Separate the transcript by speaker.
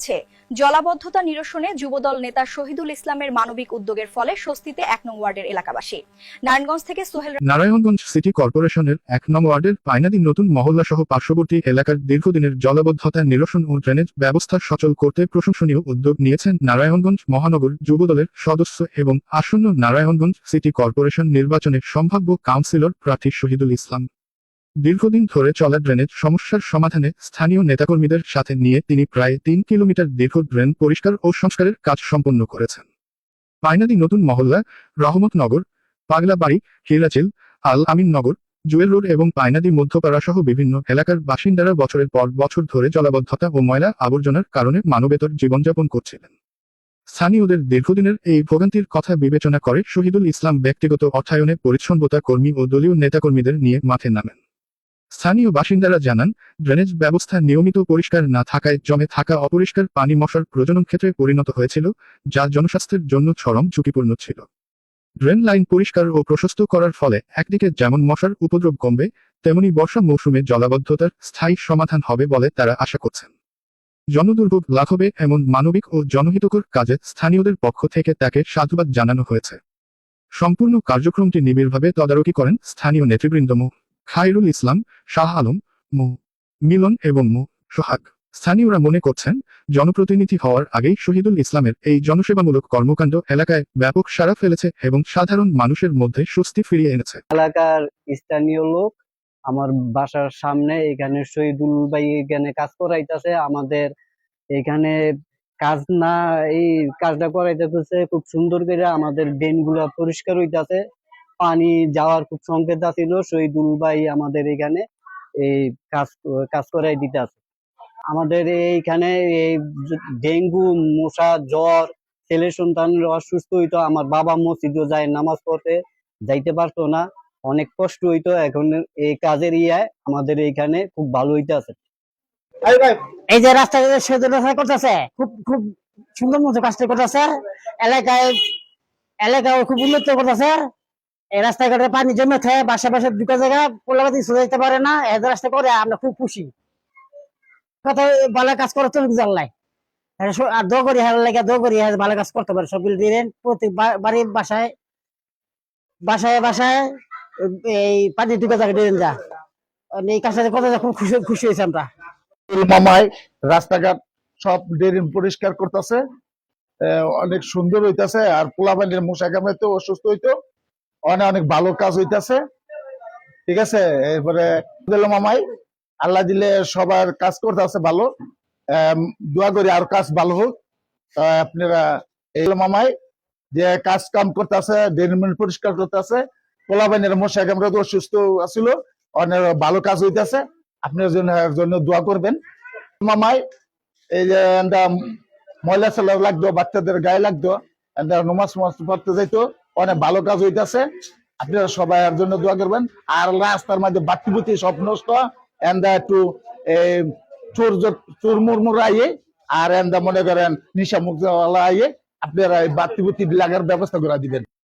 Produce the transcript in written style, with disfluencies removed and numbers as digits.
Speaker 1: যাচ্ছে। জলাবদ্ধতা নিরসনে যুবদল নেতা শহীদুল ইসলামের মানবিক উদ্যোগের ফলে স্বস্তিতে ১ নং ওয়ার্ডের এলাকাবাসী। নারায়ণগঞ্জ থেকে সোহেল।
Speaker 2: নারায়ণগঞ্জ সিটি কর্পোরেশনের ১ নং ওয়ার্ডের পাইনাদি নতুন মহল্লা সহ পার্শ্ববর্তী এলাকার দীর্ঘদিনের জলাবদ্ধতা নিরসন ও ড্রেনেজ ব্যবস্থা সচল করতে প্রশংসনীয় উদ্যোগ নিয়েছেন নারায়ণগঞ্জ মহানগর যুবদলের সদস্য এবং আসন্ন নারায়ণগঞ্জ সিটি কর্পোরেশন নির্বাচনে সম্ভাব্য কাউন্সিলর প্রার্থী শহীদুল ইসলাম। দীর্ঘদিন ধরে চলা ড্রেনেজ সমস্যার সমাধানে স্থানীয় নেতাকর্মীদের সাথে নিয়ে তিনি প্রায় ৩ কিলোমিটার দীর্ঘ ড্রেন পরিষ্কার ও সংস্কারের কাজ সম্পন্ন করেছেন। পাইনাদি নতুন মহল্লা, রহমতনগর, পাগলাবাড়ি, হিরাচিল, আল আমিন নগর, জুয়েল রোড এবং পাইনাদি মধ্যপাড়া সহ বিভিন্ন এলাকার বাসিন্দারা বছরের পর বছর ধরে জলাবদ্ধতা ও ময়লা আবর্জনার কারণে মানবেতর জীবনযাপন করছিলেন। স্থানীয়দের দীর্ঘদিনের এই ভোগান্তির কথা বিবেচনা করে শহীদুল ইসলাম ব্যক্তিগত অর্থায়নে পরিচ্ছন্নতা কর্মী ও দলীয় নেতাকর্মীদের নিয়ে মাঠে নামেন। স্থানীয় বাসিন্দারা জানান, ড্রেনেজ ব্যবস্থা নিয়মিত পরিষ্কার না থাকায় জমে থাকা অপরিষ্কার পানি মশার প্রজনন ক্ষেত্রে পরিণত হয়েছিল, যা জনস্বাস্থ্যের জন্য চরম ঝুঁকিপূর্ণ ছিল। ড্রেন লাইন পরিষ্কার ও প্রশস্ত করার ফলে একদিকে যেমন মশার উপদ্রব কমবে, তেমনি বর্ষা মৌসুমে জলাবদ্ধতার স্থায়ী সমাধান হবে বলে তারা আশা করছেন। জনদুর্ভোগ লাঘবে এমন মানবিক ও জনহিতকর কাজে স্থানীয়দের পক্ষ থেকে তাকে সাধুবাদ জানানো হয়েছে। সম্পূর্ণ কার্যক্রমটি নিবিড়ভাবে তদারকি করেন স্থানীয় নেতৃবৃন্দ মো. খায়রুল ইসলাম, শাহ আলম, মো. মিলন এবং মো. সোহাগ। স্থানীয়রা মনে করছেন, জনপ্রতিনিধি হওয়ার আগেই শহীদুল ইসলামের এই জনসেবামূলক কর্মকাণ্ড এলাকায় ব্যাপক সাড়া ফেলেছে এবং সাধারণ মানুষের মধ্যে স্বস্তি ফিরিয়ে এনেছে।
Speaker 3: এলাকার স্থানীয় লোক আমার বাসার সামনে এখানে শহীদুল ভাই এখানে কাজ করাইতেছে। আমাদের এখানে কাজ না, এই কাজটা করাইতেছে খুব সুন্দর করে। আমাদের ড্রেন গুলা পরিষ্কার হইতাছে, পানি যাওয়ার খুব সংকেত ছিল। শহীদুল ভাই আমাদের এখানে এই কাজ করাই দিতেছে। আমাদের এইখানে এই ডেঙ্গু, মশা, জ্বর, ছেলে সন্তান অসুস্থ হইতো। আমার বাবা মসজিদে যায় নামাজ পড়তে, যাইতে পারতো না, অনেক কষ্ট হইতো। এখন এই কাজের আমাদের এইখানে খুব ভালো হইতেছে।
Speaker 4: এই যে রাস্তা করতেছে, খুব খুব সুন্দর মতো কাজটা করতেছে। এলাকায় খুব উন্নত করতেছে। এই রাস্তাঘাটে পানি জমে থাকে, বাসা বাসা দুটো জায়গা পোলাপাতি যেতে পারে না। এই রাস্তা করে আমরা খুব খুশি। কথা ভালো কাজ করতে জানলাই আর দো করি হার লাগে, দো করি ভালো কাজ করতে পারে। সবগুলো দিলেন প্রতি বাড়ির বাসায় বাসায় বাসায় এই পানি দুটো জায়গা দিলেন যা। এই কাজটা করতে খুব খুশি হয়েছে আমরা।
Speaker 5: মামাই রাস্তাঘাট সব ড্রেন পরিষ্কার করতেছে, অনেক সুন্দর হইতাছে। আর পোলাপানির মশা কামড়াইতে অসুস্থ হইতো, অনেক অনেক ভালো কাজ হইতাছে। ঠিক আছে, এরপরে মামাই আল্লাহ দিলে সবার কাজ করতেছে ভালো। দোয়া করি আর কাজ ভালো হোক। আপনারা এই মামাই যে কাজ কাম করতেছে, ড্রেন পরিষ্কার করতেছে, পোলাপানির মশা কামড়াইতে অসুস্থ আছিল, অনেক ভালো কাজ হইতাছে। আপনার জন্য দোয়া করবেন। মামাই এই যে ময়লা ছেলে লাগতো, বাচ্চাদের গায়ে লাগতো, নমাজ পড়তে যাইতো, অনেক ভালো কাজ হইতেছে। আপনারা সবাই এর জন্য দোয়া করবেন। আর রাস্তার মধ্যে বাতিবুতি সব নষ্ট, একটু চোর মুরমুর আইয়ে আর মনে করেন নিশা মুক্ত আইয়ে আপনারা বাতিবুতি লাগার ব্যবস্থা করে দিবেন।